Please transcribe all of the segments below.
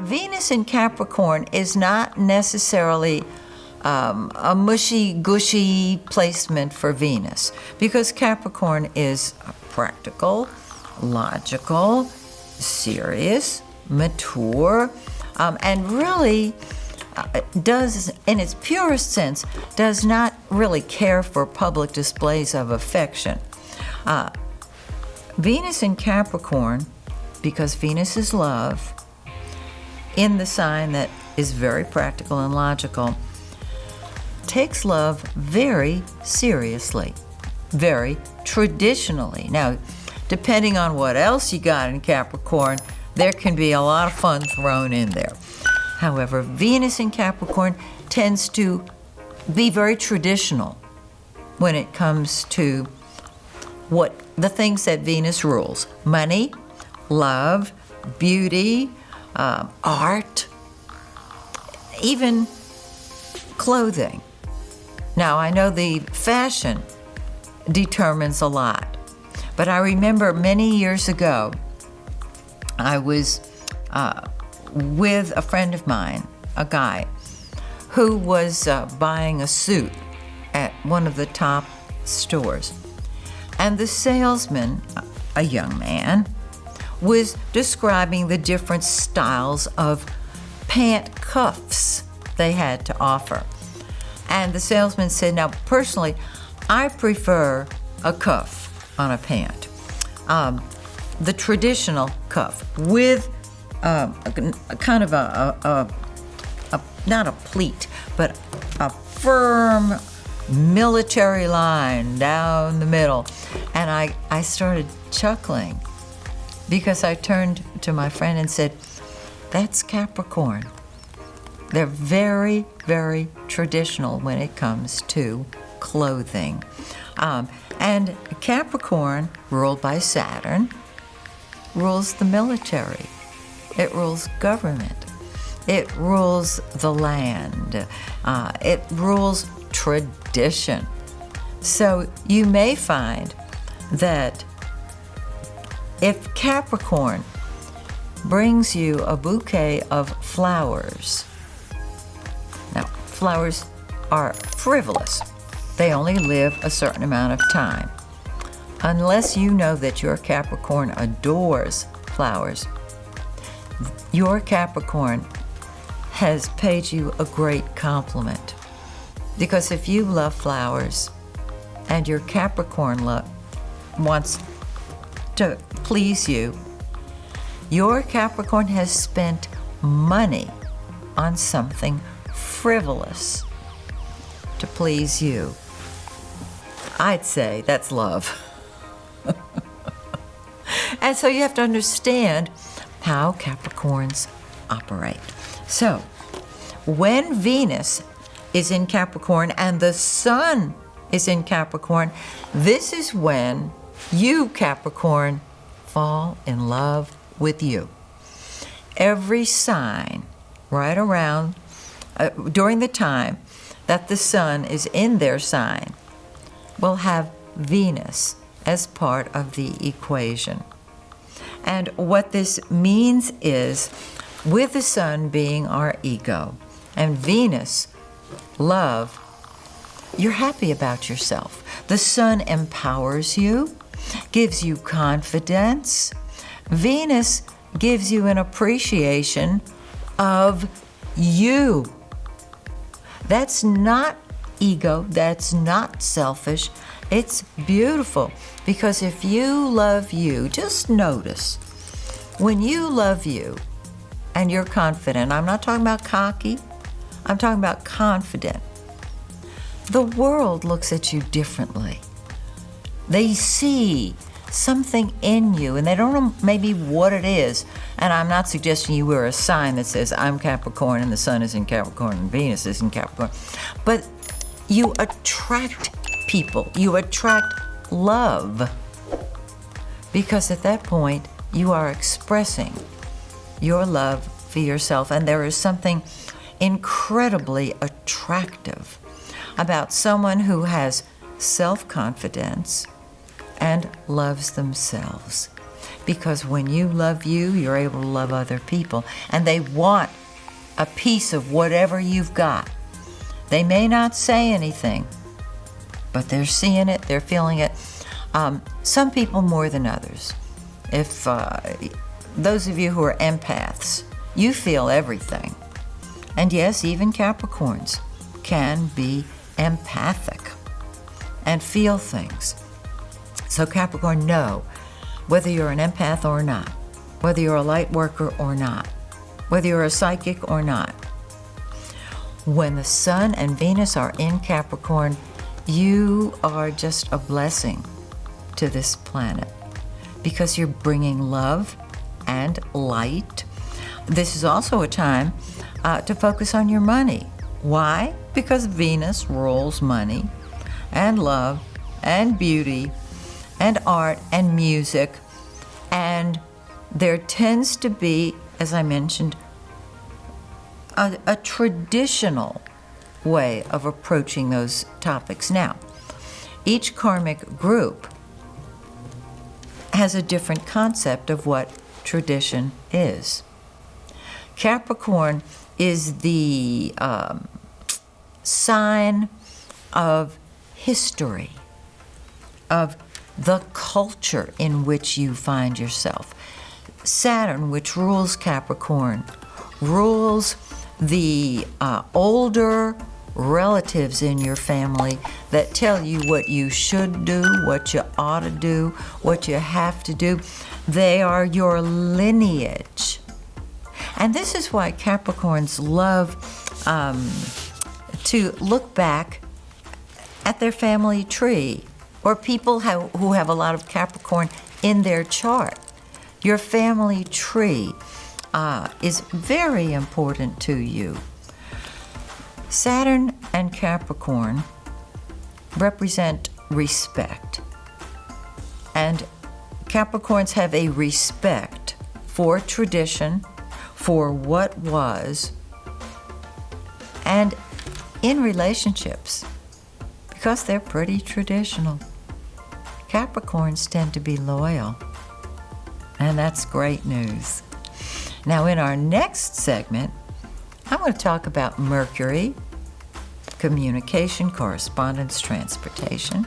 Venus in Capricorn is not necessarily a mushy-gushy placement for Venus, because Capricorn is practical, logical, serious, mature, and really does, in its purest sense, does not really care for public displays of affection. Venus in Capricorn, because Venus is love, in the sign that is very practical and logical, takes love very seriously, very traditionally. Now, depending on what else you got in Capricorn, there can be a lot of fun thrown in there. However, Venus in Capricorn tends to be very traditional when it comes to what the things that Venus rules: money, love, beauty, art, even clothing. Now, I know the fashion determines a lot, but I remember many years ago, I was with a friend of mine, a guy, who was buying a suit at one of the top stores. And the salesman, a young man, was describing the different styles of pant cuffs they had to offer. And the salesman said, now, personally, I prefer a cuff on a pant. The traditional cuff with a kind of not a pleat, but a firm military line down the middle. And I started chuckling because I turned to my friend and said, that's Capricorn. They're very, very traditional when it comes to clothing. And Capricorn, ruled by Saturn, rules the military. It rules government. It rules the land. It rules tradition. So you may find that if Capricorn brings you a bouquet of flowers, now flowers are frivolous. They only live a certain amount of time. Unless you know that your Capricorn adores flowers, your Capricorn has paid you a great compliment. Because if you love flowers and your Capricorn wants to please you, your Capricorn has spent money on something frivolous to please you. I'd say that's love. And so you have to understand how Capricorns operate. So, when Venus is in Capricorn and the Sun is in Capricorn, this is when you, Capricorn, fall in love with you. Every sign right around, during the time that the Sun is in their sign, will have Venus as part of the equation. And what this means is, with the Sun being our ego and Venus, love, you're happy about yourself. The Sun empowers you, gives you confidence. Venus gives you an appreciation of you. That's not ego, that's not selfish. It's beautiful, because if you love you, just notice, when you love you and you're confident, I'm not talking about cocky, I'm talking about confident, the world looks at you differently. They see something in you, and they don't know maybe what it is. And I'm not suggesting you wear a sign that says, I'm Capricorn, and the Sun is in Capricorn, and Venus is in Capricorn. But you attract people. You attract love. Because at that point, you are expressing your love for yourself. And there is something incredibly attractive about someone who has self-confidence and loves themselves. because when you love you, you're able to love other people. And they want a piece of whatever you've got. They may not say anything, but they're seeing it, they're feeling it. Some people more than others. If those of you who are empaths, you feel everything. And yes, even Capricorns can be empathic and feel things. So Capricorn, know whether you're an empath or not, whether you're a light worker or not, whether you're a psychic or not. When the Sun and Venus are in Capricorn, you are just a blessing to this planet because you're bringing love and light. This is also a time to focus on your money. Why? Because Venus rules money and love and beauty and art and music. And there tends to be, as I mentioned, a traditional way of approaching those topics. Now, each karmic group has a different concept of what tradition is. Capricorn is the sign of history, of the culture in which you find yourself. Saturn, which rules Capricorn, rules the older relatives in your family that tell you what you should do, what you ought to do, what you have to do. They are your lineage. And this is why Capricorns love to look back at their family tree, or people who have a lot of Capricorn in their chart. Your family tree is very important to you. Saturn and Capricorn represent respect. And Capricorns have a respect for tradition, for what was, and in relationships, because they're pretty traditional. Capricorns tend to be loyal, and that's great news. Now, in our next segment, I'm going to talk about Mercury, communication, correspondence, transportation,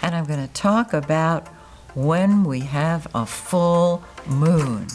and I'm going to talk about when we have a full moon.